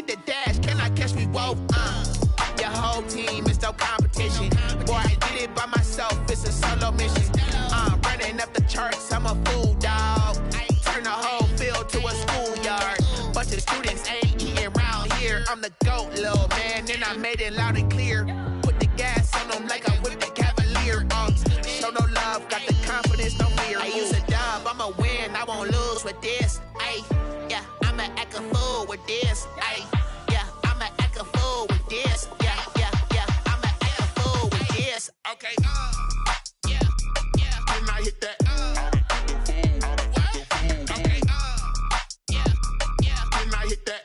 the dash, can I catch me both? Your whole team is no competition. Boy, I did it by myself, it's a solo mission. Running up the charts, I'm a fool, dog. Turn the whole field to a schoolyard. Bunch of students ain't eating around here. I'm the GOAT, little man, and I made it loud and clear. Put the gas on them like I'm with the Cavalier. Show no love, got the confidence, no fear. I use a dub, I'ma win, I won't lose with this. Ay, yeah, I'ma act a fool with this. Ay, yeah, I'ma act a fool with this. Yeah, I'ma act a fool with this. Okay, yeah, when I hit that. Okay, yeah, when I hit that.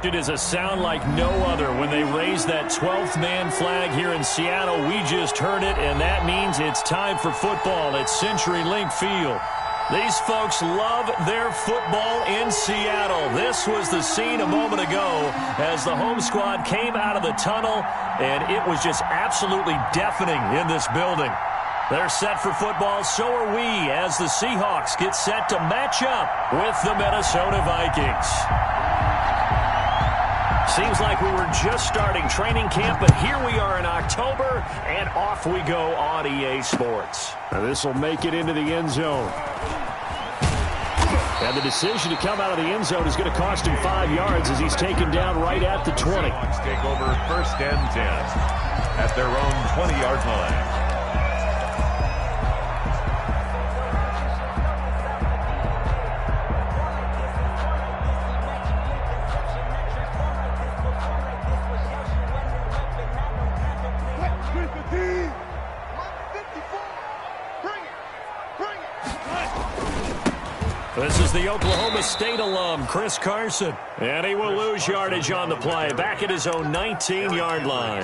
It is a sound like no other when they raise that 12th man flag here in Seattle. We just heard it, and that means it's time for football at CenturyLink Field. These folks love their football in Seattle. This was the scene a moment ago as the home squad came out of the tunnel, and it was just absolutely deafening in this building. They're set for football, so are we, as the Seahawks get set to match up with the Minnesota Vikings. Seems like we were just starting training camp, but here we are in October, and off we go on EA Sports. This will make it into the end zone. And the decision to come out of the end zone is going to cost him 5 yards as he's taken down right at the 20. Take over 1st and 10 at their own 20-yard line. This is the Oklahoma State alum, Chris Carson. And he will lose yardage on the play, back at his own 19-yard line.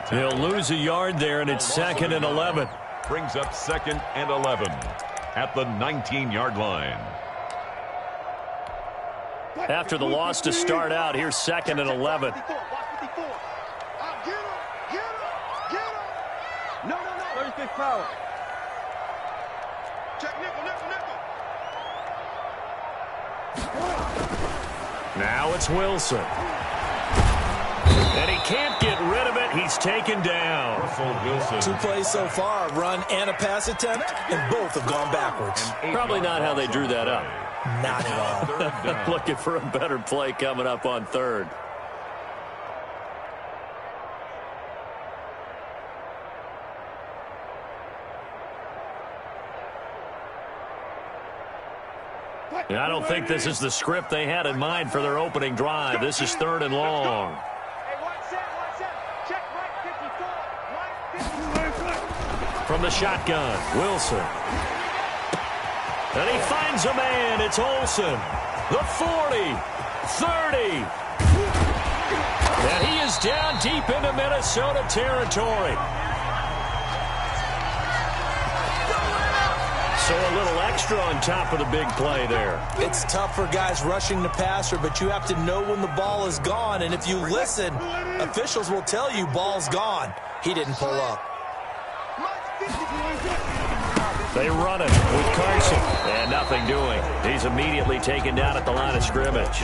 He'll lose a yard there, and it's 2nd and 11. Brings up 2nd and 11 at the 19-yard line. After the loss to start out, here's 2nd and 11. No. 36 power. Check nickel. Now it's Wilson. And he can't get rid of it. He's taken down. Wilson. 2 plays so far, run and a pass attempt, and both have gone backwards. Probably not how they drew that up. Not at all. Looking for a better play coming up on 3rd. I don't think this is the script they had in mind for their opening drive. This is 3rd and long. From the shotgun, Wilson. And he finds a man. It's Olsen. The 40, 30. And he is down deep into Minnesota territory. So a little extra on top of the big play there. It's tough for guys rushing the passer, but you have to know when the ball is gone. And if you listen, officials will tell you ball's gone. He didn't pull up. They run it with Carson. And nothing doing. He's immediately taken down at the line of scrimmage.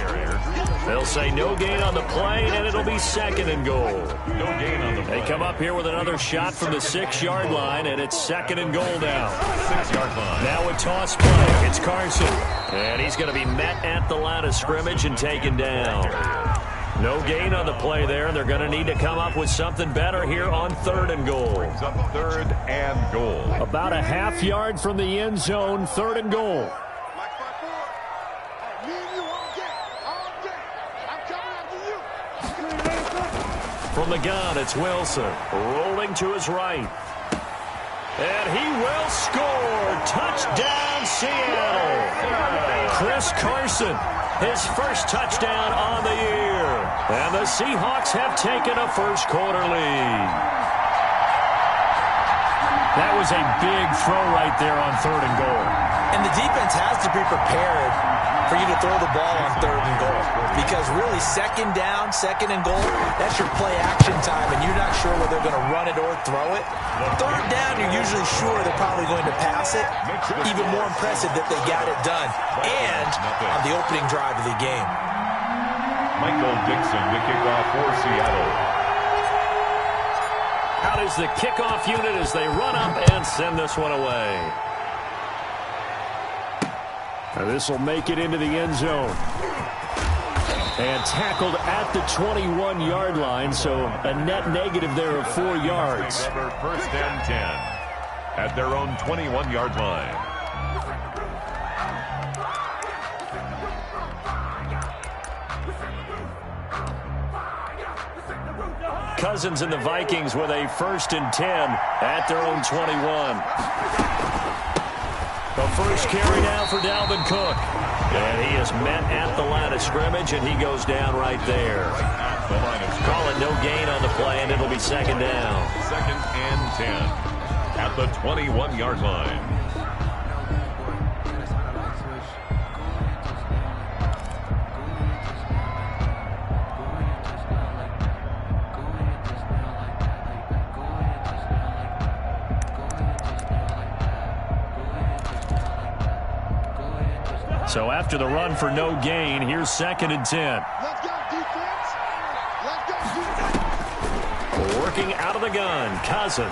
They'll say no gain on the play, and it'll be 2nd and goal. No gain on the play. They come up here with another shot from the 6-yard line, and it's 2nd and goal now. 6-yard line. Now a toss play. It's Carson. And he's going to be met at the line of scrimmage and taken down. No gain on the play there. They're going to need to come up with something better here on 3rd and goal. Brings up 3rd and goal. About a half yard from the end zone, 3rd and goal. From the gun, it's Wilson. Rolling to his right. And he will score. Touchdown, Seattle. Chris Carson, his first touchdown on the year. And the Seahawks have taken a first-quarter lead. That was a big throw right there on 3rd and goal. And the defense has to be prepared for you to throw the ball on 3rd and goal. Because really, second down, 2nd and goal, that's your play action time, and you're not sure whether they're going to run it or throw it. 3rd down, you're usually sure they're probably going to pass it. Even more impressive that they got it done. And on the opening drive of the game. Michael Dixon, the kickoff for Seattle. Out is the kickoff unit as they run up and send this one away. This will make it into the end zone. And tackled at the 21-yard line, so a net negative there of 4 yards. 1st and 10 at their own 21-yard line. Cousins and the Vikings with a 1st and 10 at their own 21. The first carry now for Dalvin Cook. And he is met at the line of scrimmage, and he goes down right there. Call it no gain on the play, and it'll be 2nd down. 2nd and 10 at the 21-yard line. So after the run for no gain, here's 2nd and 10. Let's go, defense. Let's go, defense. Working out of the gun, Cousins.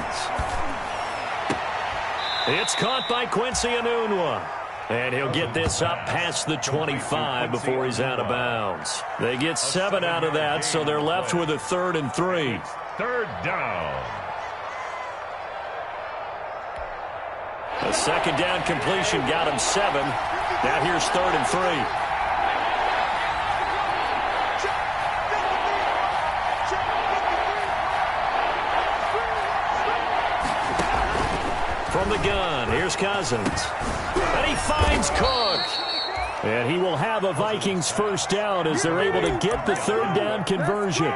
It's caught by Quincy Enunwa. And he'll get this up past the 25 before he's out of bounds. They get 7 out of that, so they're left with a 3rd and 3. 3rd down. A 2nd down completion got him 7. Now here's 3rd and 3. From the gun, here's Cousins. And he finds Cook. And he will have a Vikings 1st down as they're able to get the 3rd down conversion.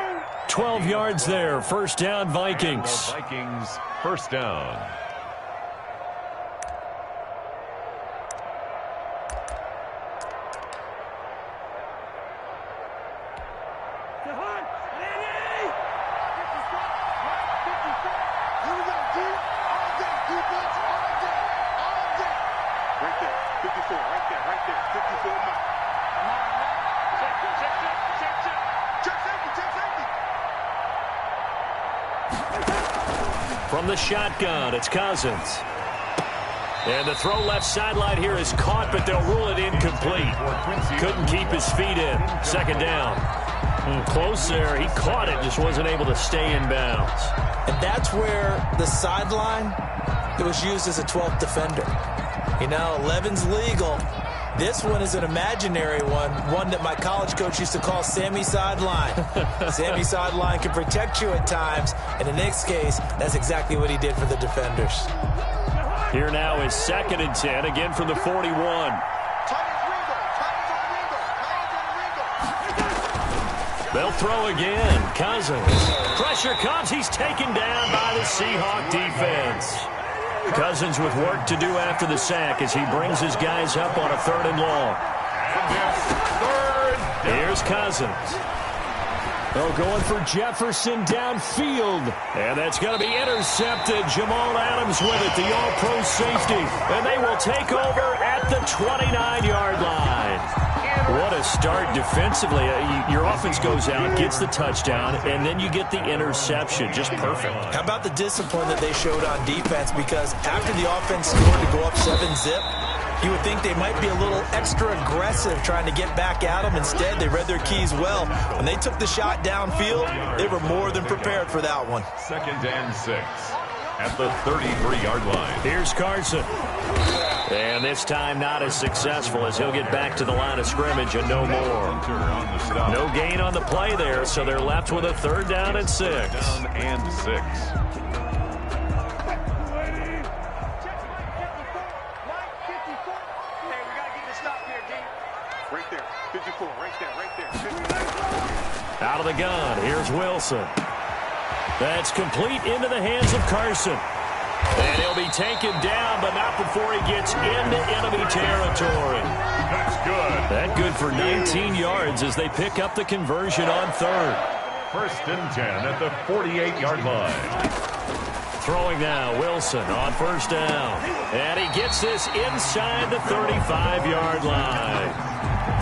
12 yards there, 1st down Vikings. The Vikings 1st down. From the shotgun, it's Cousins. And the throw left sideline here is caught, but they'll rule it incomplete. Couldn't keep his feet in. 2nd down. Close there. He caught it, just wasn't able to stay in bounds. And that's where the sideline, it was used as a 12th defender. You know, 11's legal. This one is an imaginary one that my college coach used to call Sammy Sideline. Sammy Sideline can protect you at times, and in this case, that's exactly what he did for the defenders. Here now is 2nd and 10, again from the 41. They'll throw again. Cousins. Pressure comes. He's taken down by the Seahawk defense. Cousins with work to do after the sack as he brings his guys up on a 3rd and long. Here's Cousins. They're going for Jefferson downfield. And that's going to be intercepted. Jamal Adams with it, the all-pro safety. And they will take over at the 29-yard line. What a start defensively. Your offense goes out, gets the touchdown, and then you get the interception. Just perfect. How about the discipline that they showed on defense? Because after the offense scored to go up 7-zip, you would think they might be a little extra aggressive trying to get back at them. Instead, they read their keys well. When they took the shot downfield, they were more than prepared for that one. 2nd and 6 at the 33-yard line. Here's Carson. And this time not as successful as he'll get back to the line of scrimmage and no more. No gain on the play there, so they're left with a 3rd down and 6. 3rd down and 6. Out of the gun, here's Wilson. That's complete into the hands of Carson. And he'll be taken down, but not before he gets into enemy territory. That's good. That good for 19 yards as they pick up the conversion on third. 1st and 10 at the 48-yard line. Throwing now, Wilson on 1st down. And he gets this inside the 35-yard line.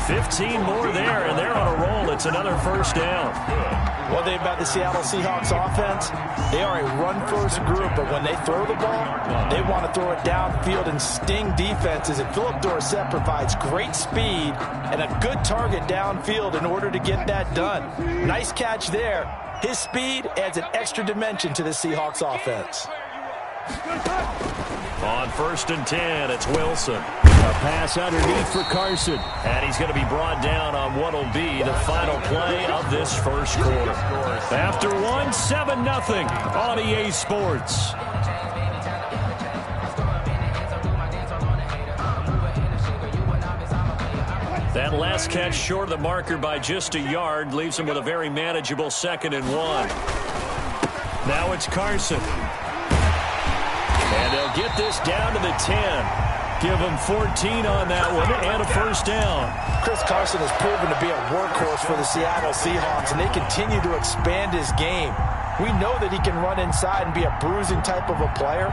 15 more there, and they're on a roll. It's another 1st down. One thing about the Seattle Seahawks offense, they are a run-first group, but when they throw the ball, they want to throw it downfield and sting defenses. And Philip Dorsett provides great speed and a good target downfield in order to get that done. Nice catch there. His speed adds an extra dimension to the Seahawks offense. On 1st and 10, it's Wilson. A pass underneath for Carson. And he's going to be brought down on what will be the final play of this first quarter. After one, 7-0 on EA Sports. That last catch short of the marker by just a yard leaves him with a very manageable 2nd and 1. Now it's Carson. And they'll get this down to the 10. Give him 14 on that one and a 1st down. Chris Carson has proven to be a workhorse for the Seattle Seahawks, and they continue to expand his game. We know that he can run inside and be a bruising type of a player,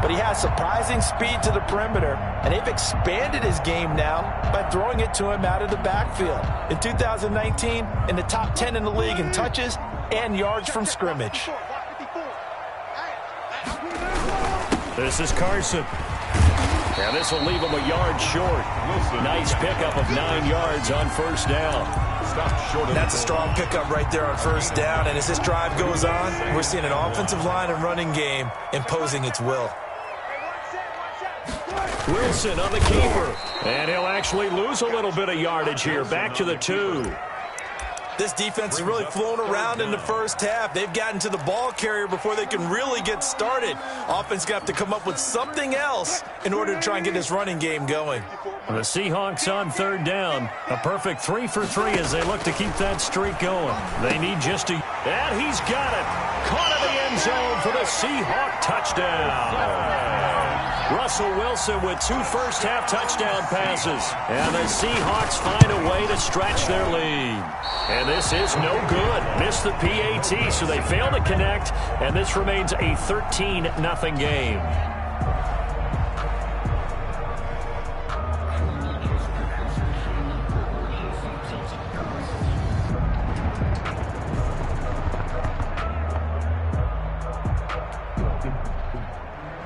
but he has surprising speed to the perimeter, and they've expanded his game now by throwing it to him out of the backfield. In 2019, in the top 10 in the league in touches and yards from scrimmage. This is Carson. And this will leave him a yard short. Nice pickup of 9 yards on 1st down. That's a strong pickup right there on 1st down. And as this drive goes on, we're seeing an offensive line and running game imposing its will. Wilson on the keeper. And he'll actually lose a little bit of yardage here. Back to the 2. This defense has really flown around in the first half. They've gotten to the ball carrier before they can really get started. Offense going to have to come up with something else in order to try and get this running game going. The Seahawks on 3rd down. A perfect 3 for 3 as they look to keep that streak going. They need just a... And he's got it. Caught in the end zone for the Seahawk touchdown. Russell Wilson with 2 first-half touchdown passes. And the Seahawks find a way to stretch their lead. And this is no good. Missed the PAT, so they fail to connect. And this remains a 13-0 game.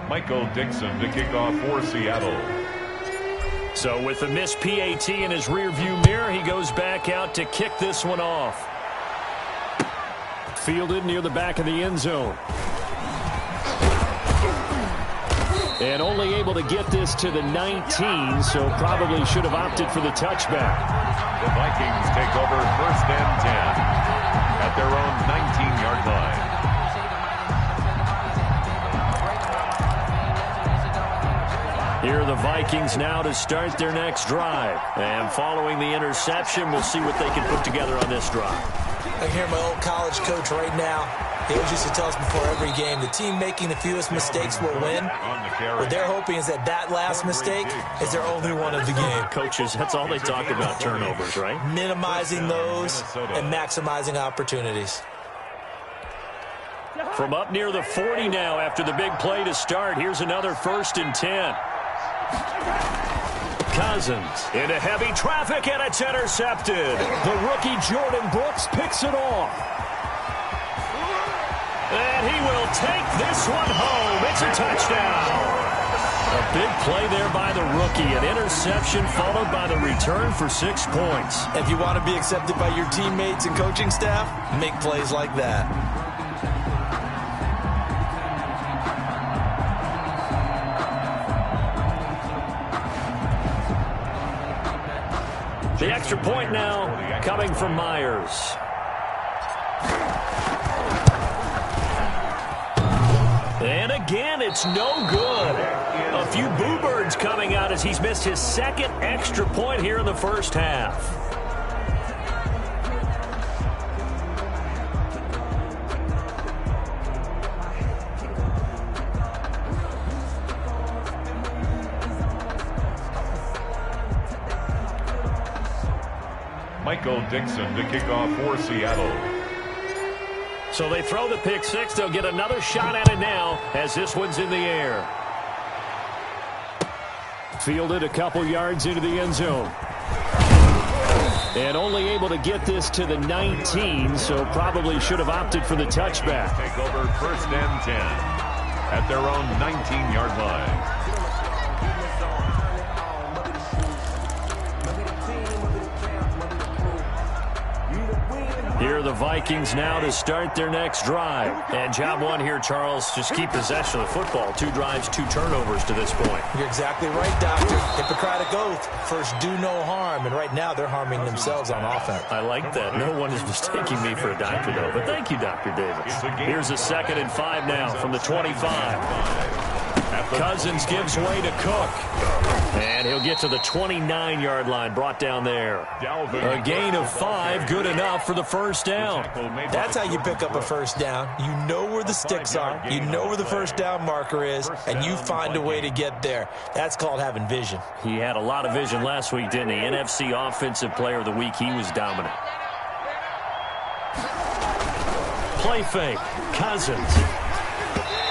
Michael Dixon to kick off for Seattle. So with the missed PAT in his rearview mirror, he goes back out to kick this one off. Fielded near the back of the end zone. And only able to get this to the 19, so probably should have opted for the touchback. The Vikings take over 1st and 10 at their own 19-yard line. Here are the Vikings now to start their next drive. And following the interception, we'll see what they can put together on this drive. I hear my old college coach right now. He always used to tell us before every game, the team making the fewest mistakes will win. What they're hoping is that last mistake is their only one of the game. Coaches, that's all they talk about, turnovers, right? Minimizing those and maximizing opportunities. From up near the 40 now after the big play to start, here's another 1st and 10. Cousins into heavy traffic, and it's intercepted. The rookie Jordan Brooks picks it off. And he will take this one home. It's a touchdown. A big play there by the rookie. An interception followed by the return for 6 points. If you want to be accepted by your teammates and coaching staff, make plays like that. The extra point now coming from Myers. And again, it's no good. A few boo birds coming out as he's missed his 2nd extra point here in the first half. Michael Dixon to kick off for Seattle. So they throw the pick six. They'll get another shot at it now as this one's in the air. Fielded a couple yards into the end zone. And only able to get this to the 19, so probably should have opted for the touchback. Take over 1st and 10 at their own 19-yard line. Here are the Vikings now to start their next drive. And job one here, Charles, just keep possession of the football. 2 drives, 2 turnovers to this point. You're exactly right, Doctor. Hippocratic oath. First, do no harm. And right now, they're harming themselves on offense. I like that. No one is mistaking me for a doctor, though. But thank you, Dr. Davis. Here's a 2nd and 5 now from the 25. Cousins gives way to Cook. And he'll get to the 29-yard line, brought down there. A gain of 5, good enough for the first down. That's how you pick up a first down. You know where the sticks are, you know where the first down marker is, and you find a way to get there. That's called having vision. He had a lot of vision last week, didn't he? NFC Offensive Player of the Week, he was dominant. Play fake, Cousins.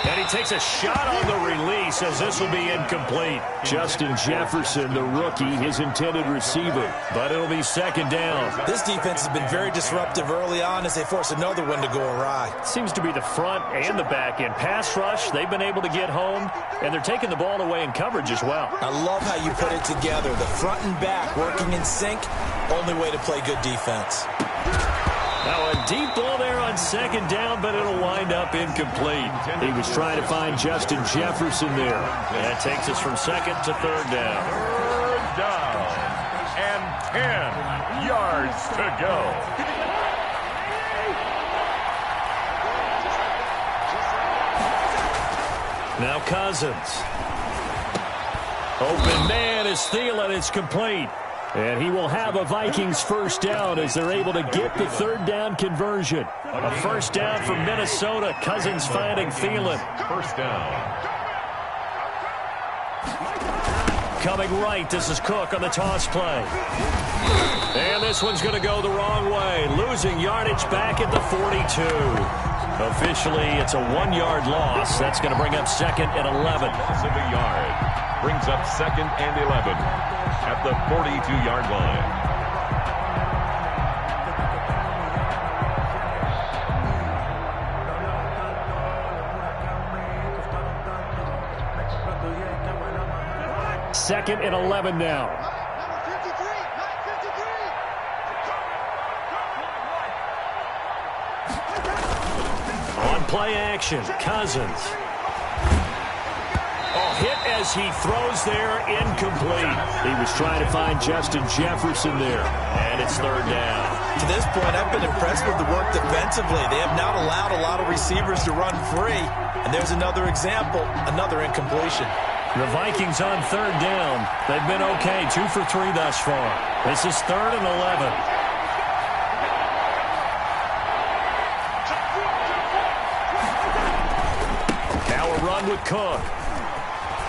And he takes a shot on the release as this will be incomplete. Justin Jefferson, the rookie, his intended receiver. But it'll be 2nd down. This defense has been very disruptive early on as they force another one to go awry. Seems to be the front and the back end. Pass rush, they've been able to get home, and they're taking the ball away in coverage as well. I love how you put it together. The front and back working in sync, only way to play good defense. Now a deep ball there on 2nd down, but it'll wind up incomplete. He was trying to find Justin Jefferson there. And that takes us from 2nd to 3rd down. 3rd down and 10 yards to go. Now Cousins. Open man is Thielen. It's complete. And he will have a Vikings first down as they're able to get the 3rd down conversion. A first down for Minnesota. Cousins finding Thielen. 1st down. Coming right, this is Cook on the toss play. And this one's going to go the wrong way. Losing yardage back at the 42. Officially, it's a 1-yard loss. That's going to bring up 2nd and 11. Loss of a yard. Brings up 2nd and 11 at the 42-yard line. Second and 11 now. On play action, Cousins. Hit as he throws there, incomplete. He was trying to find Justin Jefferson there, and it's 3rd down. To this point, I've been impressed with the work defensively. They have not allowed a lot of receivers to run free, and there's another example, another incompletion. The Vikings on 3rd down. They've been okay, 2 for 3 thus far. This is 3rd and 11. Now a run with Cook.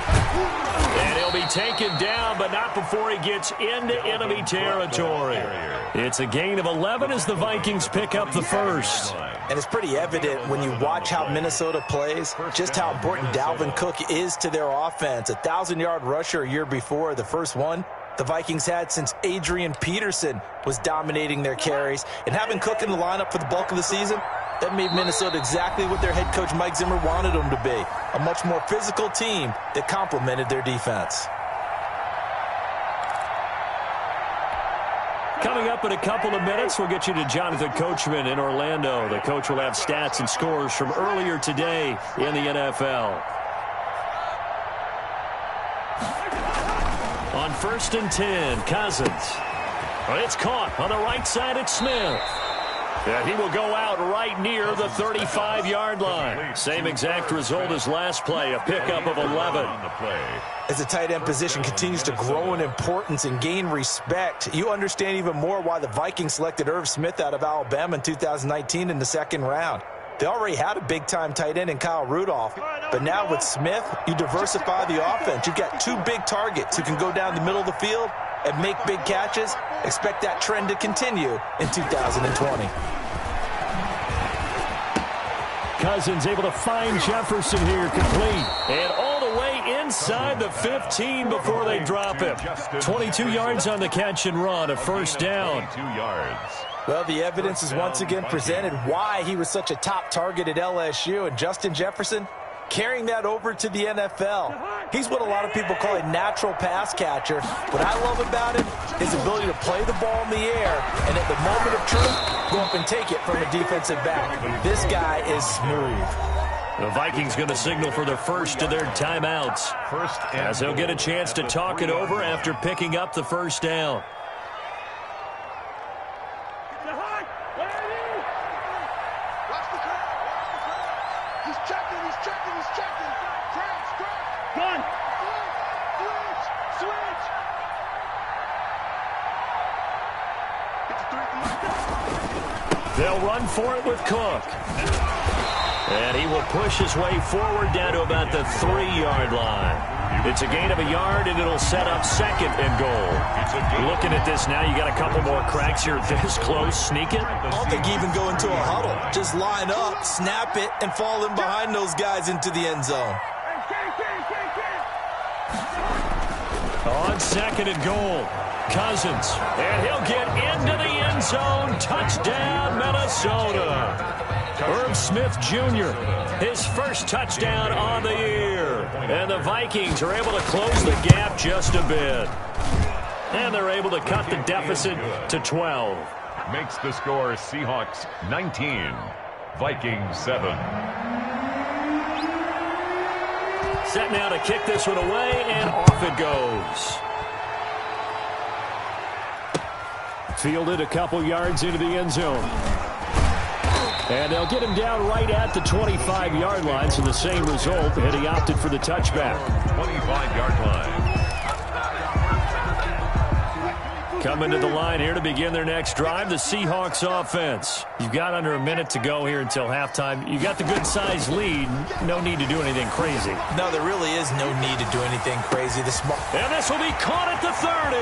And he'll be taken down, but not before he gets into enemy territory. It's a gain of 11 as the Vikings pick up the first. And it's pretty evident when you watch how Minnesota plays, just how important Dalvin Cook is to their offense. A 1,000-yard rusher a year before, the first one the Vikings had since Adrian Peterson was dominating their carries. And having Cook in the lineup for the bulk of the season, that made Minnesota exactly what their head coach Mike Zimmer wanted them to be. A much more physical team that complemented their defense. Coming up in a couple of minutes, we'll get you to Jonathan Coachman in Orlando. The coach will have stats and scores from earlier today in the NFL. On 1st and 10, Cousins. It's caught on the right side at Smith. And he will go out right near the 35-yard line. Same exact result as last play, a pickup of 11. As the tight end position continues to grow in importance and gain respect, you understand even more why the Vikings selected Irv Smith out of Alabama in 2019 in the 2nd round. They already had a big-time tight end in Kyle Rudolph, but now with Smith, you diversify the offense. You've got 2 big targets who can go down the middle of the field and make big catches, expect that trend to continue in 2020. Cousins able to find Jefferson here, complete. And all the way inside the 15 before they drop him. 22 yards on the catch and run, a first down. 2 yards. Well, the evidence is once again presented why he was such a top target at LSU. And Justin Jefferson carrying that over to the NFL. He's what a lot of people call a natural pass catcher. What I love about him, his ability to play the ball in the air, and at the moment of truth, go up and take it from a defensive back. This guy is smooth. The Vikings going to signal for their first of their timeouts, as they'll get a chance to talk it over after picking up the first down. They'll run for it with Cook. And he will push his way forward down to about the 3-yard line. It's a gain of a yard, and it'll set up second and goal. Looking at this now, you got a couple more cracks here this close. Sneak it. I don't think even go into a huddle. Just line up, snap it, and fall in behind those guys into the end zone. On second and goal, Cousins. And he'll get into the end zone. Touchdown, Minnesota. Herb Smith Jr., his first touchdown on the year. And the Vikings are able to close the gap just a bit. And they're able to cut the deficit to 12. Makes the score Seahawks 19, Vikings 7. Set now to kick this one away, and off it goes. Fielded a couple yards into the end zone. And they'll get him down right at the 25-yard line, so the same result, and he opted for the touchback. 25-yard line. Coming to the line here to begin their next drive, the Seahawks offense. You've got under a minute to go here until halftime. You got the good-sized lead. No need to do anything crazy. No, there really is no need to do anything crazy. And this will be caught at the 30.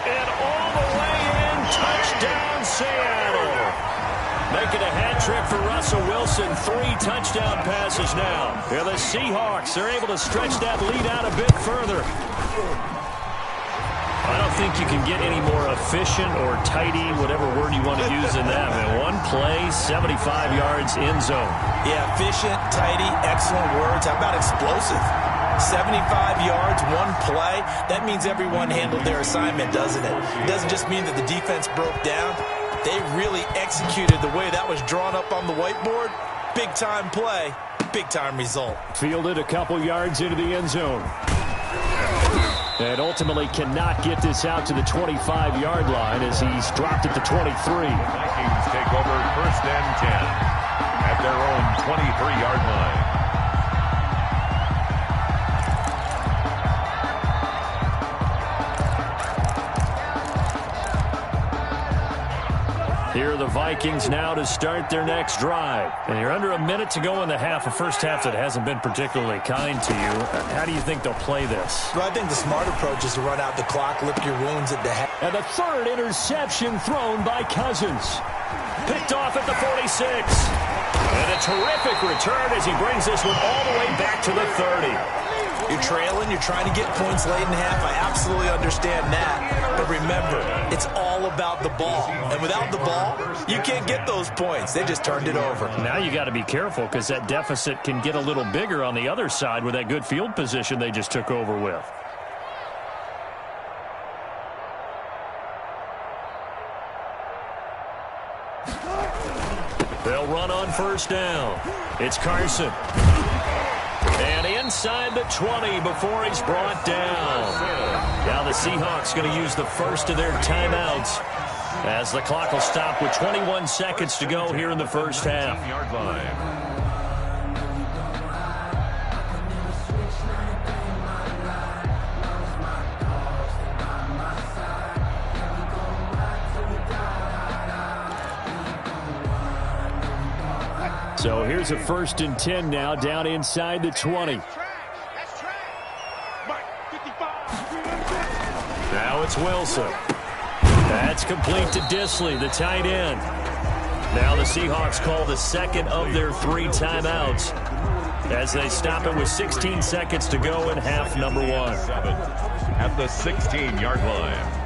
And all the way in, touchdown Seattle. Making a hat trick for Russell Wilson. 3 touchdown passes now. Yeah, the Seahawks are able to stretch that lead out a bit further. I don't think you can get any more efficient or tidy, whatever word you want to use in that. Man, one play, 75 yards in zone. Yeah, efficient, tidy, excellent words. How about explosive? 75 yards, one play. That means everyone handled their assignment, doesn't it? It doesn't just mean that the defense broke down. They really executed the way that was drawn up on the whiteboard. Big-time play, big-time result. Fielded a couple yards into the end zone. And ultimately cannot get this out to the 25-yard line as he's dropped at the 23. Vikings take over first and 10 at their own 23-yard line. Here are the Vikings now to start their next drive. And you're under a minute to go in the half, a first half that hasn't been particularly kind to you. How do you think they'll play this? Well, I think the smart approach is to run out the clock, lick your wounds at the head. And the third interception thrown by Cousins. Picked off at the 46. And a terrific return as he brings this one all the way back to the 30. You're trailing, you're trying to get points late in half. I absolutely understand that. But remember, it's all about the ball. And without the ball, you can't get those points. They just turned it over. Now you got to be careful because that deficit can get a little bigger on the other side with that good field position they just took over with. They'll run on first down. It's Carson. And inside the 20 before he's brought down. Now the Seahawks going to use the first of their timeouts as the clock will stop with 21 seconds to go here in the first half. So here's a 1st and 10 now down inside the 20. it's Wilson. That's complete to Disley, the tight end. Now the Seahawks call the second of their 3 timeouts as they stop it with 16 seconds to go in half number 1. At the 16-yard line.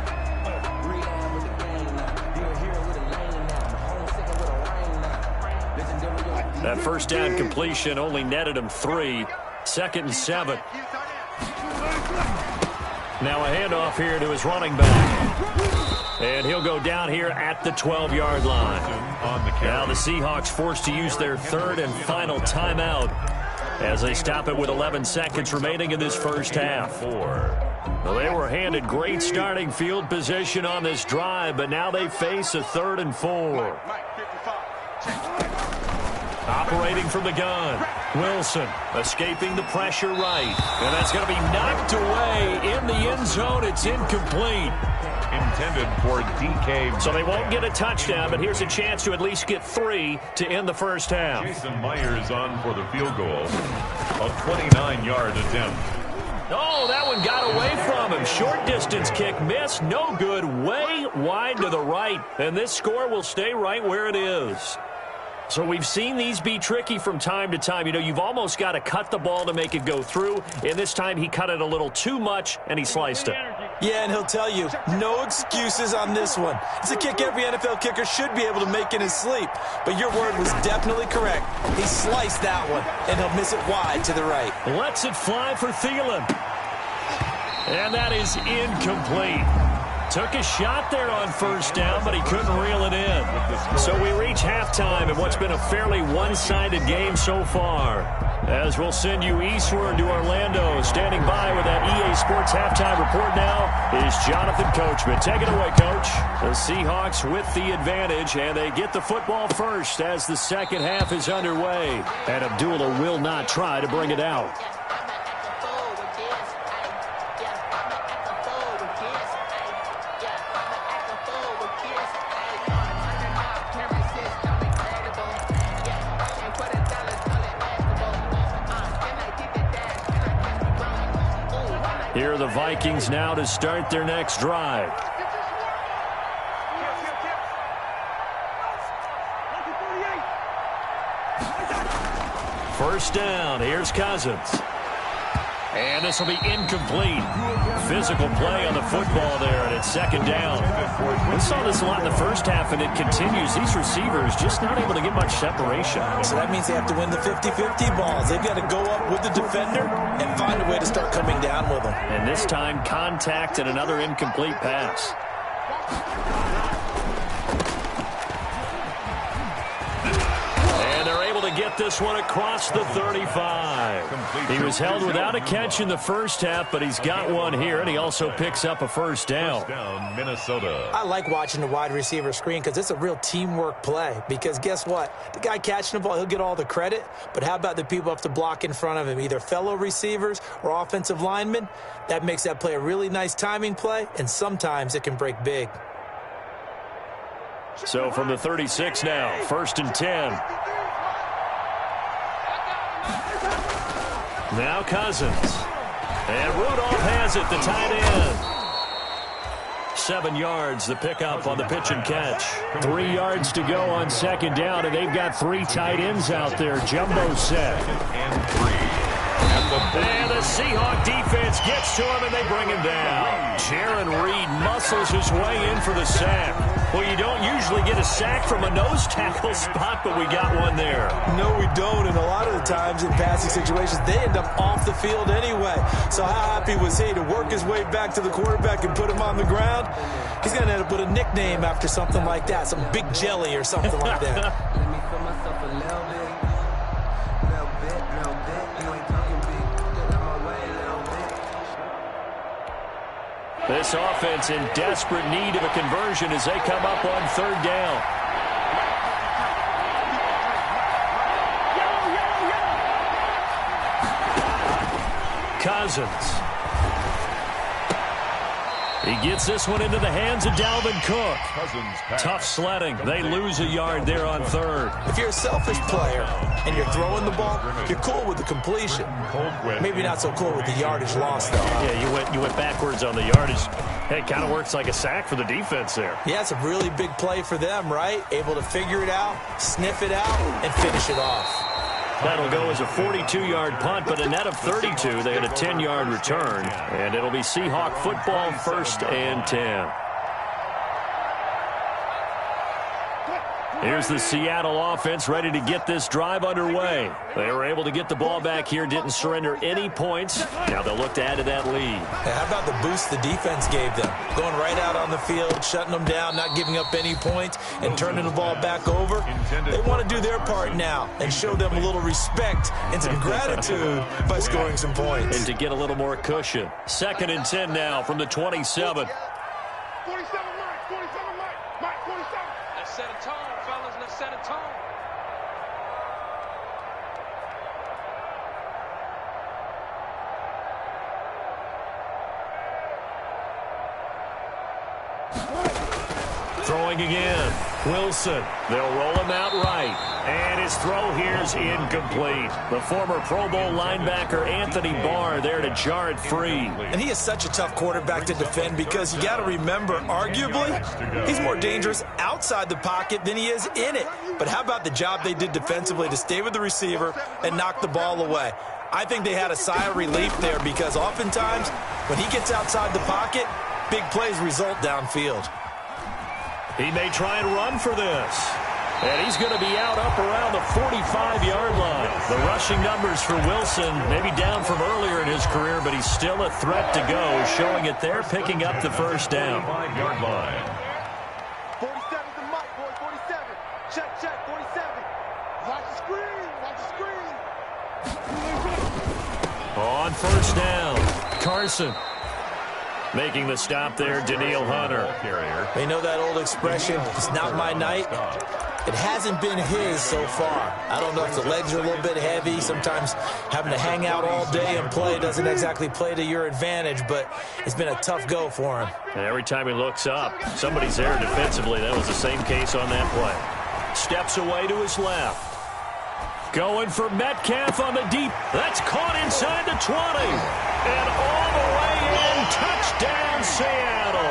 That first down completion only netted him 3. 2nd and 7. Now a handoff here to his running back. And he'll go down here at the 12-yard line. Now the Seahawks forced to use their 3rd and final timeout as they stop it with 11 seconds remaining in this first half. Well, they were handed great starting field position on this drive, but now they face a 3rd and 4. Operating from the gun, Wilson escaping the pressure right. And that's going to be knocked away in the end zone. It's incomplete. Intended for DK. So they won't get a touchdown, but here's a chance to at least get 3 to end the first half. Jason Myers on for the field goal. A 29-yard attempt. Oh, that one got away from him. Short distance kick missed. No good. Way wide to the right. And this score will stay right where it is. So we've seen these be tricky from time to time. You know, you've almost got to cut the ball to make it go through. And this time he cut it a little too much, and he sliced it. Yeah, and he'll tell you, no excuses on this one. It's a kick every NFL kicker should be able to make in his sleep. But your word was definitely correct. He sliced that one, and he'll miss it wide to the right. Lets it fly for Thielen. And that is incomplete. Took a shot there on first down, but he couldn't reel it in. So we reach halftime in what's been a fairly one-sided game so far. As we'll send you eastward to Orlando. Standing by with that EA Sports halftime report now is Jonathan Coachman. Take it away, Coach. The Seahawks with the advantage, and they get the football first as the second half is underway. And Abdullah will not try to bring it out. Here are the Vikings now to start their next drive. First down. Here's Cousins. And this will be incomplete. Physical play on the football there, and it's second down. We saw this a lot in the first half, and it continues. These receivers just not able to get much separation. So that means they have to win the 50-50 balls. They've got to go up with the defender and find a way to start coming down with them. And this time, contact and another incomplete pass. Get this one across the 35. He was held without a catch in the first half, but he's got one here, and he also picks up a first down. First down, Minnesota. I like watching the wide receiver screen because it's a real teamwork play. Because guess what? The guy catching the ball, he'll get all the credit, but how about the people who have to block in front of him, either fellow receivers or offensive linemen? That makes that play a really nice timing play, and sometimes it can break big. So from the 36 now, 1st and 10. Now Cousins. And Rudolph has it, the tight end. 7 yards, the pickup on the pitch and catch. 3 yards to go on second down, and they've got 3 tight ends out there. Jumbo set. And 3. And the Seahawk defense gets to him, and they bring him down. Jaron Reed muscles his way in for the sack. Well, you don't usually get a sack from a nose tackle spot, but we got one there. No, we don't, and a lot of the times in passing situations, they end up off the field anyway. So how happy was he to work his way back to the quarterback and put him on the ground? He's going to end up with a nickname after something like that, some Big Jelly or something like that. Let me feel myself a little bit. You ain't talking big. Get out my way a little bit. This offense in desperate need of a conversion as they come up on third down. Cousins. He gets this one into the hands of Dalvin Cook. Tough sledding. They lose a yard there on third. If you're a selfish player and you're throwing the ball, you're cool with the completion. Maybe not so cool with the yardage loss, though. Yeah, you went backwards on the yardage. It kind of works like a sack for the defense there. Yeah, it's a really big play for them, right? Able to figure it out, sniff it out, and finish it off. That'll go as a 42-yard punt, but a net of 32. They had a 10-yard return, and it'll be Seahawk football, 1st and 10. Here's the Seattle offense ready to get this drive underway. They were able to get the ball back here, didn't surrender any points. Now they'll look to add to that lead. How about the boost the defense gave them? Going right out on the field, shutting them down, not giving up any points, and turning the ball back over. They want to do their part now and show them a little respect and some gratitude by scoring some points. And to get a little more cushion. 2nd and 10 now from the 27. 47 Mike, 47 Mike, 47. Let's set a tone, fellas. Let's set a tone. Throwing again. Wilson. They'll roll him out right. And his throw here is incomplete. The former Pro Bowl linebacker Anthony Barr there to jar it free. And he is such a tough quarterback to defend because you got to remember, arguably, he's more dangerous outside the pocket than he is in it. But how about the job they did defensively to stay with the receiver and knock the ball away? I think they had a sigh of relief there because oftentimes when he gets outside the pocket, big plays result downfield. He may try and run for this. And he's going to be out up around the 45-yard line. The rushing numbers for Wilson, maybe down from earlier in his career, but he's still a threat to go, showing it there, picking up the first down. 5-yard line. 47's the Mike, boy, 47. Check, 47. Watch the screen, watch the screen. On 1st down, Carson. Making the stop there, Danielle Hunter. They know that old expression, it's not my night. It hasn't been his so far. I don't know if the legs are a little bit heavy. Sometimes having to hang out all day and play doesn't exactly play to your advantage, but it's been a tough go for him. And every time he looks up, somebody's there defensively. That was the same case on that play. Steps away to his left. Going for Metcalf on the deep. That's caught inside the 20. And all the way in. Touchdown, Seattle.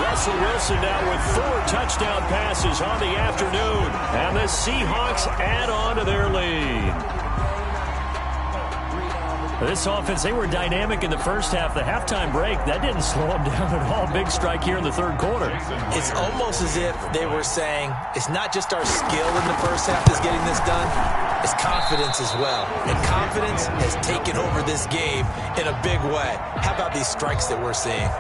Russell Wilson now with 4 touchdown passes on the afternoon. And the Seahawks add on to their lead. This offense, they were dynamic in the first half. The halftime break, that didn't slow them down at all. Big strike here in the 3rd quarter. It's almost as if they were saying, it's not just our skill in the first half that's getting this done, it's confidence as well. And confidence has taken over this game in a big way. How about these strikes that we're seeing?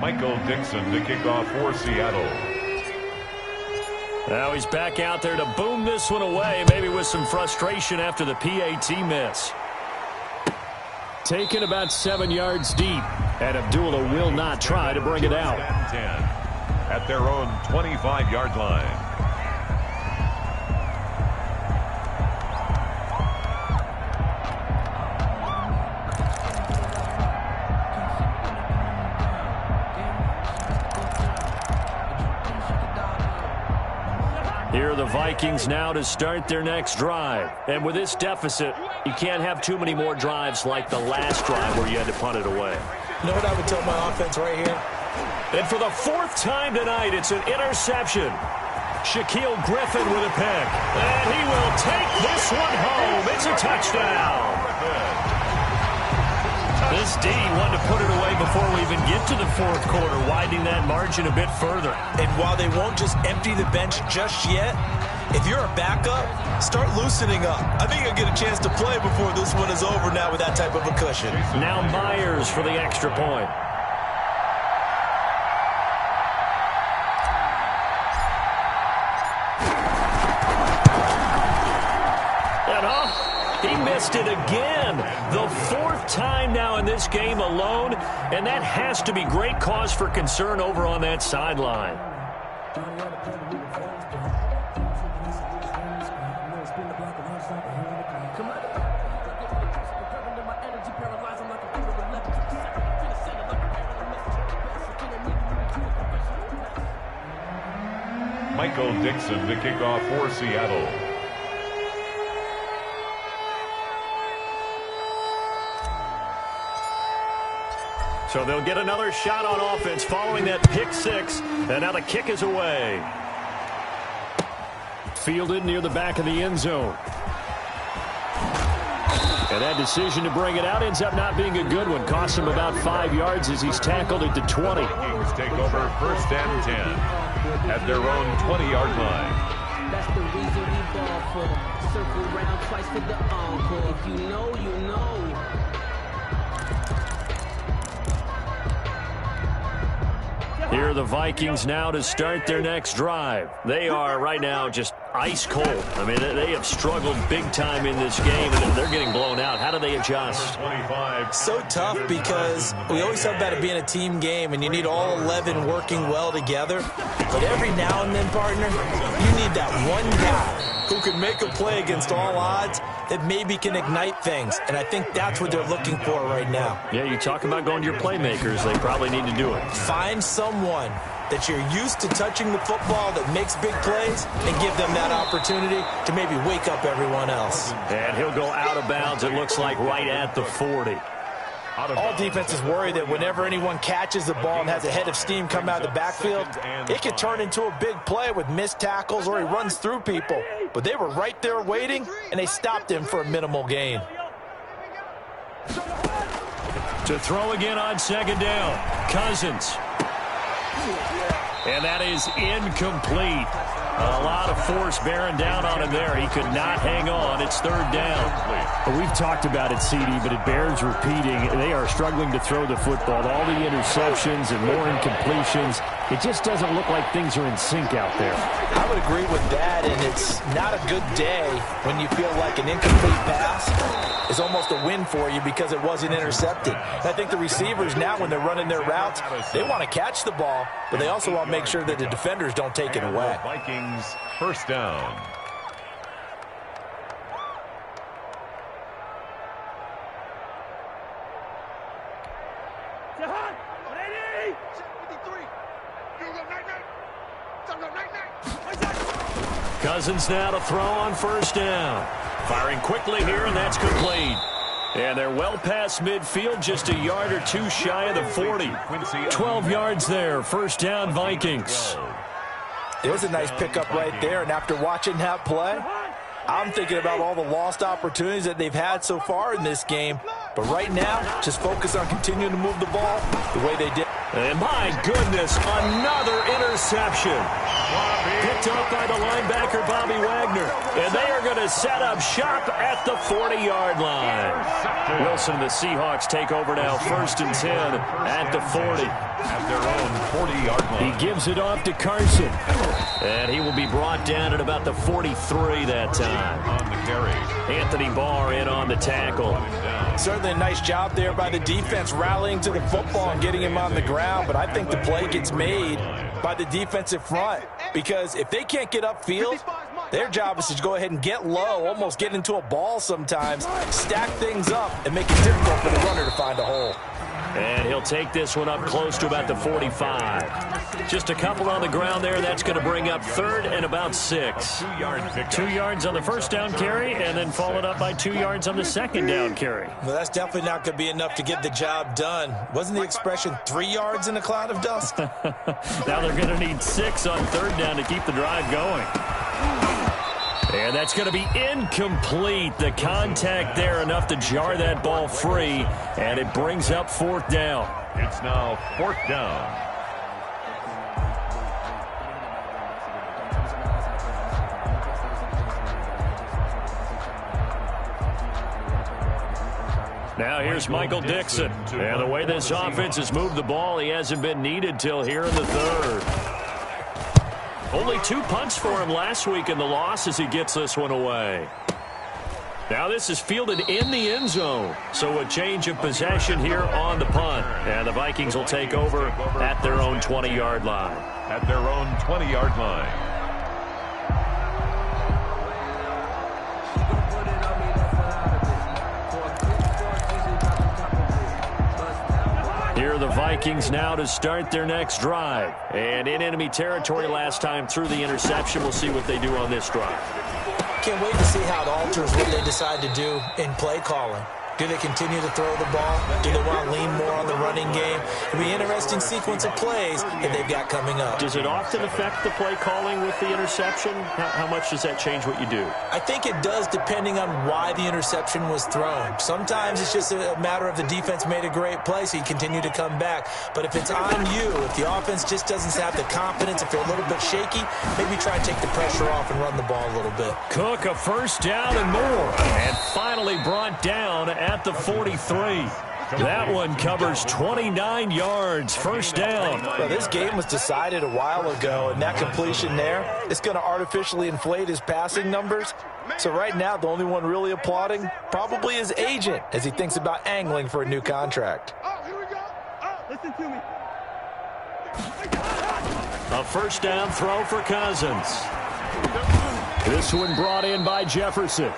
Michael Dixon to kick off for Seattle. Now he's back out there to boom this one away, maybe with some frustration after the PAT miss. Taken about 7 yards deep, and Abdullah will not try to bring it out. 10 at their own 25-yard line. Here are the Vikings now to start their next drive. And with this deficit, you can't have too many more drives like the last drive where you had to punt it away. You know what I would tell my offense right here? And for the 4th time tonight, it's an interception. Shaquille Griffin with a pick. And he will take this one home. It's a touchdown. This D wanted to put it away before we even get to the 4th quarter, widening that margin a bit further. And while they won't just empty the bench just yet, if you're a backup, start loosening up. I think you'll get a chance to play before this one is over now with that type of a cushion. Now Myers for the extra point. He missed it again. The 4th time now in this game alone, and that has to be great cause for concern over on that sideline. Michael Dixon to kick off for Seattle. So they'll get another shot on offense following that pick six. And now the kick is away. Fielded near the back of the end zone. And that decision to bring it out ends up not being a good one. Costs him about 5 yards as he's tackled at the 20. Vikings take over 1st and 10 at their own 20-yard line. That's the reason we ball for. Circle round twice for the encore. If you know, you know. Here are the Vikings now to start their next drive. They are right now just ice cold. I mean, they have struggled big time in this game, and they're getting blown out. How do they adjust? So tough because we always talk about it being a team game, and you need all 11 working well together. But every now and then, partner, you need that one guy who can make a play against all odds that maybe can ignite things. And I think that's what they're looking for right now. Yeah, you talk about going to your playmakers. They probably need to do it. Find someone that you're used to touching the football that makes big plays and give them that opportunity to maybe wake up everyone else. And he'll go out of bounds, it looks like, right at the 40. All defenses worry that whenever anyone catches the ball and has a head of steam come out of the backfield, it can turn into a big play with missed tackles or he runs through people. But they were right there waiting, and they stopped him for a minimal gain. To throw again on 2nd down, Cousins. And that is incomplete. A lot of force bearing down on him there. He could not hang on. It's 3rd down. Well, we've talked about it, CD, but it bears repeating. They are struggling to throw the football. All the interceptions and more incompletions. It just doesn't look like things are in sync out there. I would agree with that, and it's not a good day when you feel like an incomplete pass is almost a win for you because it wasn't intercepted. And I think the receivers now, when they're running their routes, they want to catch the ball, but they also want to make sure that the defenders don't take it away. Vikings 1st down. Cousins now to throw on 1st down. Firing quickly here, and that's complete. And they're well past midfield, just a yard or two shy of the 40. 12 yards there, 1st down Vikings. There's a nice pickup right there, and after watching that play, I'm thinking about all the lost opportunities that they've had so far in this game. But right now, just focus on continuing to move the ball the way they did. And my goodness, another interception. Picked up by the linebacker, Bobby Wagner. And they are going to set up shop at the 40-yard line. Wilson and the Seahawks take over now, 1st and 10 at the 40. At their own 40-yard line. He gives it off to Carson. And he will be brought down at about the 43 that time. On the carry. Anthony Barr in on the tackle. Certainly a nice job there by the defense rallying to the football and getting him on the ground, but I think the play gets made by the defensive front because if they can't get upfield, their job is to go ahead and get low, almost get into a ball sometimes, stack things up, and make it difficult for the runner to find a hole. And he'll take this one up close to about the 45. Just a couple on the ground there. That's going to bring up 3rd and about 6. 2 yards on the 1st down carry, and then followed up by 2 yards on the 2nd down carry. Well, that's definitely not going to be enough to get the job done. Wasn't the expression 3 yards in a cloud of dust? Now they're going to need 6 on 3rd down to keep the drive going. And that's going to be incomplete. The contact there enough to jar that ball free, and it brings up 4th down. It's now 4th down. Now here's Michael Dixon. And the way this offense has moved the ball, he hasn't been needed till here in the 3rd. Only 2 punts for him last week in the loss as he gets this one away. Now this is fielded in the end zone. So a change of possession here on the punt. And the Vikings will take over at their own 20-yard line. At their own 20-yard line. Here are the Vikings now to start their next drive. And in enemy territory last time through the interception. We'll see what they do on this drive. Can't wait to see how it alters what they decide to do in play calling. Do they continue to throw the ball? Do they want to lean more on the running game? It'll be an interesting sequence of plays that they've got coming up. Does it often affect the play calling with the interception? How much does that change what you do? I think it does, depending on why the interception was thrown. Sometimes it's just a matter of the defense made a great play, so you continue to come back. But if it's on you, if the offense just doesn't have the confidence, if they're a little bit shaky, maybe try and take the pressure off and run the ball a little bit. Cook, a first down and more. And finally brought down at the 43. That one covers 29 yards, first down. Well, this game was decided a while ago, and that completion there is going to artificially inflate his passing numbers. So right now, the only one really applauding probably his agent as he thinks about angling for a new contract. Oh, here we go. Oh, listen to me. A first down throw for Cousins. This one brought in by Jefferson.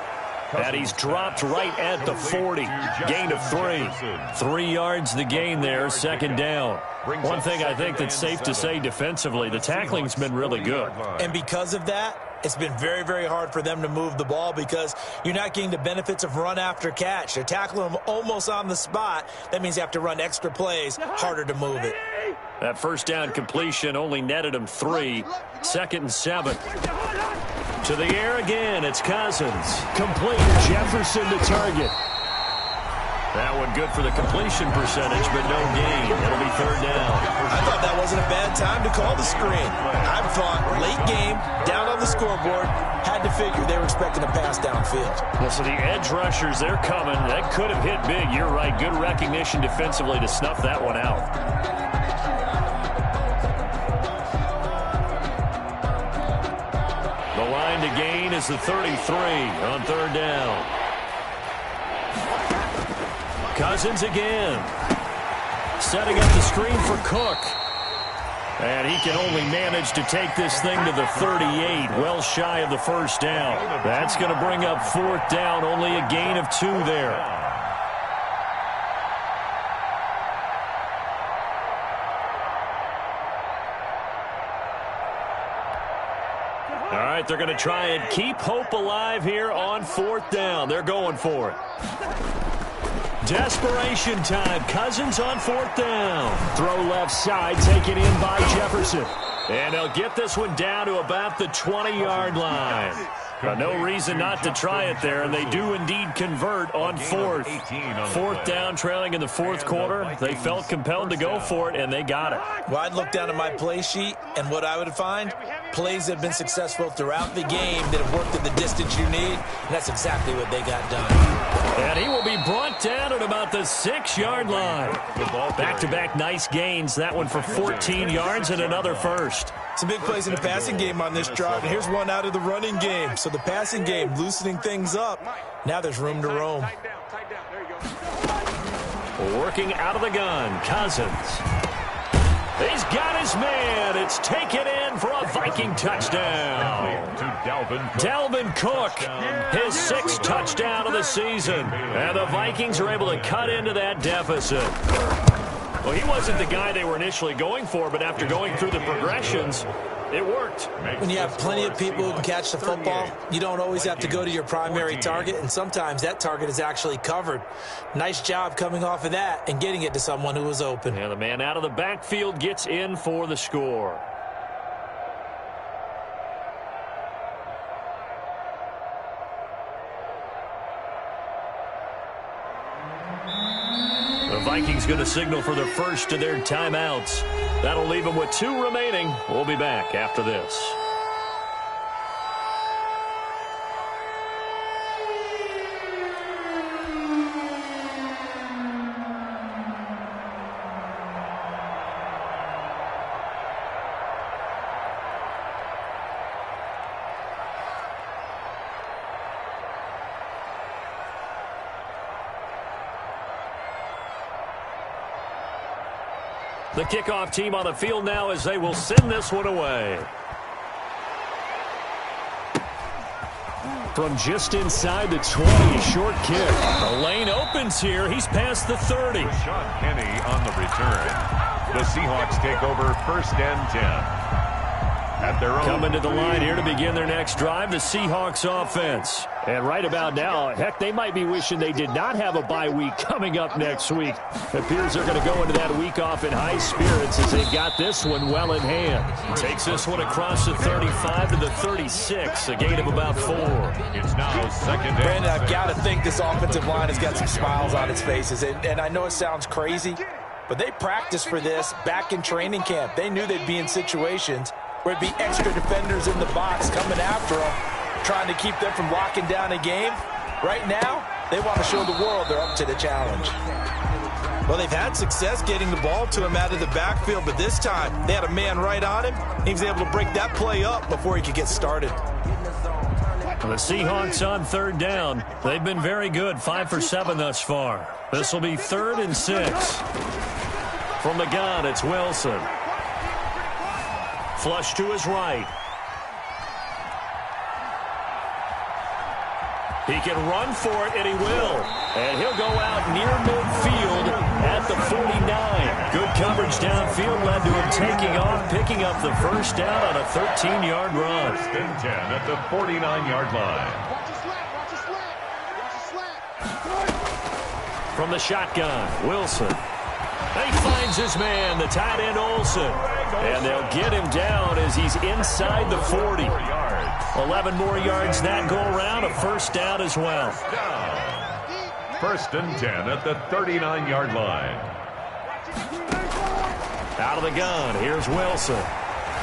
And he's dropped right at the 40. Gain of 3. 3 yards the gain there, second down. One thing I think that's safe to say defensively, the tackling's been really good. And because of that, it's been very, very hard for them to move the ball because you're not getting the benefits of run after catch. They're tackling them almost on the spot. That means you have to run extra plays, harder to move it. That first down completion only netted him 3. Second and 7. To the air again, it's Cousins. Complete, Jefferson to target. That one good for the completion percentage, but no gain. It'll be third down. I thought that wasn't a bad time to call the screen. I thought late game, down on the scoreboard, had to figure they were expecting a pass downfield. Well, so the edge rushers, they're coming. That could have hit big. You're right. Good recognition defensively to snuff that one out. The line to gain is the 33 on third down. Cousins again. Setting up the screen for Cook. And he can only manage to take this thing to the 38, well shy of the first down. That's going to bring up fourth down, only a gain of 2 there. All right, they're going to try and keep hope alive here on fourth down. They're going for it. Desperation time. Cousins on fourth down. Throw left side, taken in by Jefferson. And they'll get this one down to about the 20-yard line. No reason not to try it there, and they do indeed convert on fourth. Fourth down, trailing in the fourth quarter. They felt compelled to go for it, and they got it. Well, I'd look down at my play sheet, and what I would find, plays that have been successful throughout the game that have worked at the distance you need, and that's exactly what they got done. And he will be brought down at about the 6-yard line. Back-to-back nice gains. That one for 14 yards and another first. Some big plays in the passing game on this drive, and here's one out of the running game. So the passing game loosening things up. Now there's room to roam. Working out of the gun, Cousins. He's got his man. It's taken in for a Viking touchdown. Dalvin Cook, his 6th touchdown of the season. And the Vikings are able to cut into that deficit. Well, he wasn't the guy they were initially going for, but after going through the progressions, it worked. When you have plenty of people who can catch the football, you don't always have to go to your primary target, and sometimes that target is actually covered. Nice job coming off of that and getting it to someone who was open. And the man out of the backfield gets in for the score. The Vikings going to signal for the first of their timeouts. That'll leave them with 2 remaining. We'll be back after this. The kickoff team on the field now as they will send this one away. From just inside the 20, short kick. The lane opens here. He's past the 30. Sean Kenny on the return. The Seahawks take over 1st and 10. At their own. Coming to the line here to begin their next drive, the Seahawks offense. And right about now, heck, they might be wishing they did not have a bye week coming up next week. It appears they're going to go into that week off in high spirits as they've got this one well in hand. Takes this one across the 35 to the 36, a gain of about 4. It's now 2nd and Brandon, I've got to think this offensive line has got some smiles on its faces. And I know it sounds crazy, but they practiced for this back in training camp. They knew they'd be in situations where it'd be extra defenders in the box coming after them, trying to keep them from locking down a game. Right now, they want to show the world they're up to the challenge. Well, they've had success getting the ball to him out of the backfield, but this time they had a man right on him. He was able to break that play up before he could get started. The Seahawks on 3rd down. They've been very good, 5 for 7 thus far. This will be 3rd and 6. From the gun, it's Wilson. Flush to his right. He can run for it, and he will. And he'll go out near midfield at the 49. Good coverage downfield led to him taking off, picking up the 1st down on a 13-yard run. 1st and 10 at the 49-yard line. From the shotgun, Wilson. He finds his man, the tight end Olsen. And they'll get him down as he's inside the 40. 11 more yards that go around, a 1st down as well. 1st and 10 at the 39-yard line. Out of the gun, here's Wilson.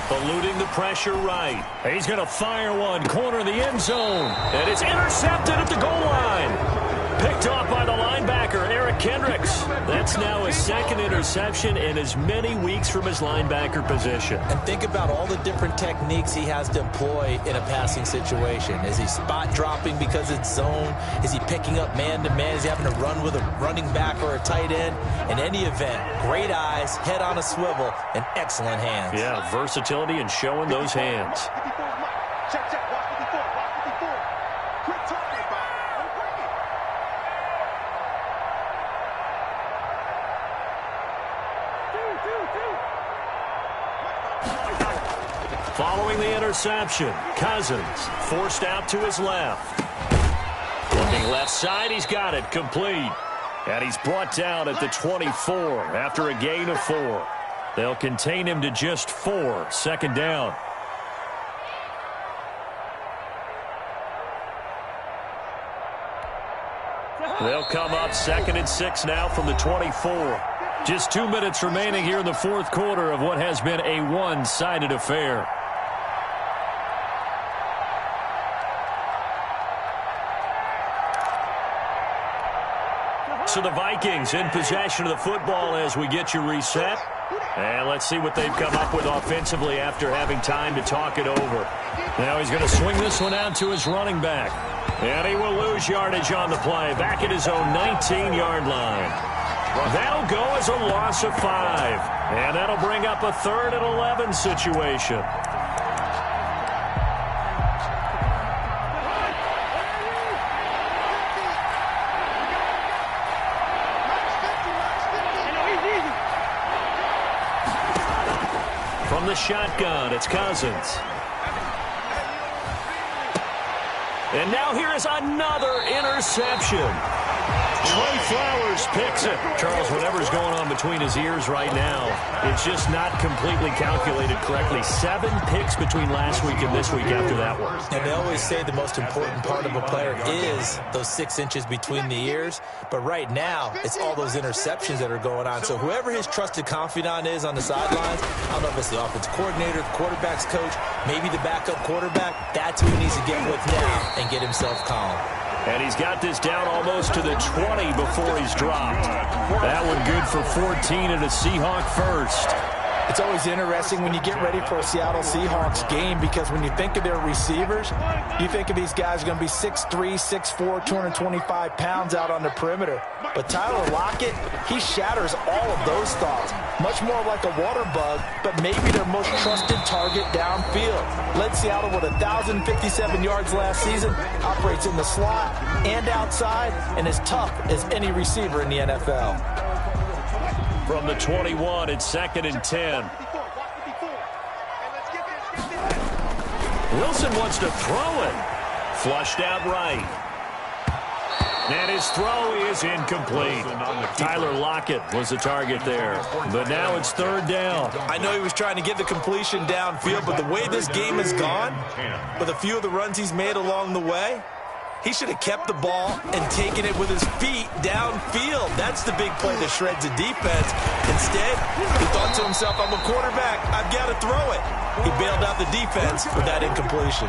Eluding the pressure right. He's going to fire one, corner of the end zone. And it's intercepted at the goal line. Picked off by the linebacker, Eric Kendricks. That's now his 2nd interception in as many weeks from his linebacker position. And think about all the different techniques he has to employ in a passing situation. Is he spot dropping because it's zone? Is he picking up man-to-man? Is he having to run with a running back or a tight end? In any event, great eyes, head on a swivel, and excellent hands. Yeah, versatility and showing those hands. Check, check. Watch 54. Watch 54. Quit talking about it. Following the interception, Cousins forced out to his left. Looking left side, he's got it, complete. And he's brought down at the 24 after a gain of 4. They'll contain him to just 4, 2nd down. They'll come up 2nd and 6 now from the 24. Just 2 minutes remaining here in the 4th quarter of what has been a one-sided affair. So the Vikings in possession of the football as we get you reset. And let's see what they've come up with offensively after having time to talk it over. Now he's going to swing this one out to his running back. And he will lose yardage on the play, back at his own 19-yard line. That'll go as a loss of 5. And that'll bring up a 3rd and 11 situation. From the shotgun, it's Cousins. And now here is another interception. Trey Flowers picks it. Charles, whatever's going on between his ears right now, it's just not completely calculated correctly. 7 picks between last week and this week after that one. And they always say the most important part of a player is those 6 inches between the ears. But right now, it's all those interceptions that are going on. So whoever his trusted confidant is on the sidelines, I don't know if it's the offensive coordinator, the quarterback's coach, maybe the backup quarterback, that's who he needs to get with now and get himself calm. And he's got this down almost to the 20 before he's dropped. That one good for 14 and a Seahawk first. It's always interesting when you get ready for a Seattle Seahawks game because when you think of their receivers, you think of these guys are going to be 6'3", 6'4", 225 pounds out on the perimeter. But Tyler Lockett, he shatters all of those thoughts. Much more like a water bug, but maybe their most trusted target downfield. Led Seattle with 1,057 yards last season, operates in the slot and outside, and is tough as any receiver in the NFL. From the 21, it's 2nd and 10. Wilson wants to throw it. Flushed out right. And his throw is incomplete. Tyler Lockett was the target there. But now it's 3rd down. I know he was trying to get the completion downfield, but the way this game has gone, with a few of the runs he's made along the way, he should have kept the ball and taken it with his feet downfield. That's the big play that shreds the defense. Instead, he thought to himself, I'm a quarterback. I've got to throw it. He bailed out the defense with that incompletion.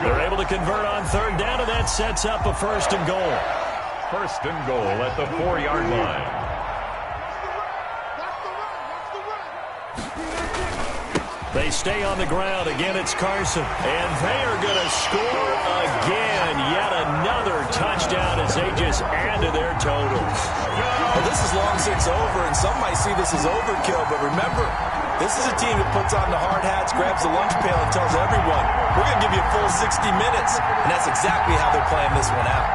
They're able to convert on 3rd down, and that sets up a 1st and goal. 1st and goal at the 4-yard line. They stay on the ground. Again, it's Carson. And they are going to score again. Yet another touchdown as they just add to their totals. Well, this is long since over, and some might see this as overkill. But remember, this is a team that puts on the hard hats, grabs the lunch pail, and tells everyone, we're going to give you a full 60 minutes. And that's exactly how they're playing this one out.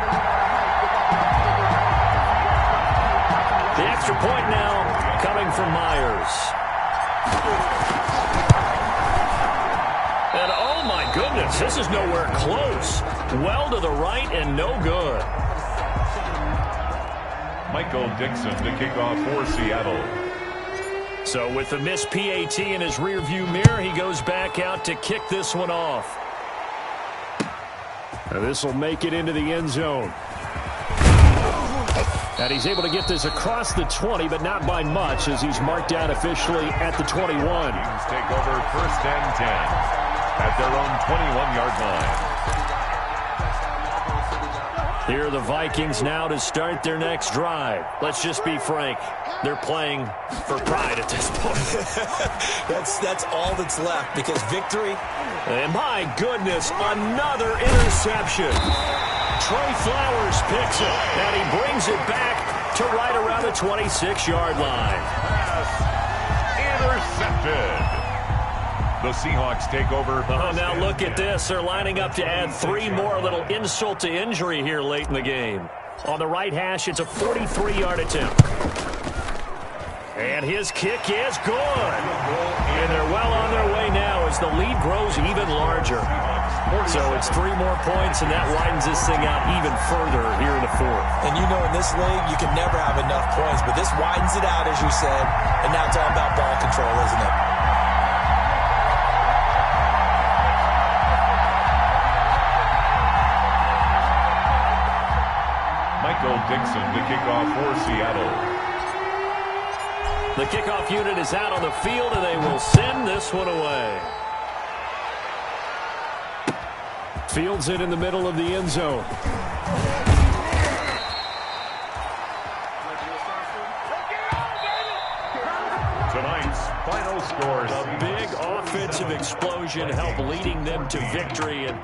The extra point now coming from Myers. And oh my goodness, this is nowhere close. Well to the right and no good. Michael Dixon to kick off for Seattle. So with the missed PAT in his rearview mirror, he goes back out to kick this one off. And this will make it into the end zone. And he's able to get this across the 20, but not by much as he's marked down officially at the 21. Teams take over 1st and 10 at their own 21-yard line. Here are the Vikings now to start their next drive. Let's just be frank. They're playing for pride at this point. That's all that's left because victory. And my goodness, another interception. Trey Flowers picks it, and he brings it back to right around the 26-yard line. Intercepted. The Seahawks take over. Now look at this. They're lining up to add 3 more, little insult to injury here late in the game. On the right hash, it's a 43-yard attempt. And his kick is good. And they're well on their way now as the lead grows even larger. So it's 3 more points, and that widens this thing out even further here in the 4th. And you know in this league, you can never have enough points, but this widens it out, as you said, and now it's all about ball control, isn't it? Michael Dixon to kick off for Seattle. The kickoff unit is out on the field, and they will send this one away. Fields it in the middle of the end zone. Tonight's final scores. A big offensive explosion helped leading them to victory. And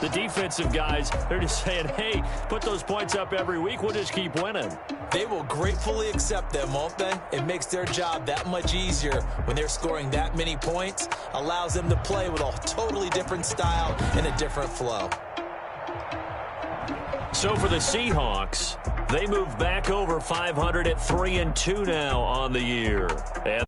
the defensive guys, they're just saying, hey, put those points up every week. We'll just keep winning. They will gratefully accept them, won't they? It makes their job that much easier when they're scoring that many points. Allows them to play with a totally different style and a different flow. So for the Seahawks, they move back over 500 at 3-2 now on the year. And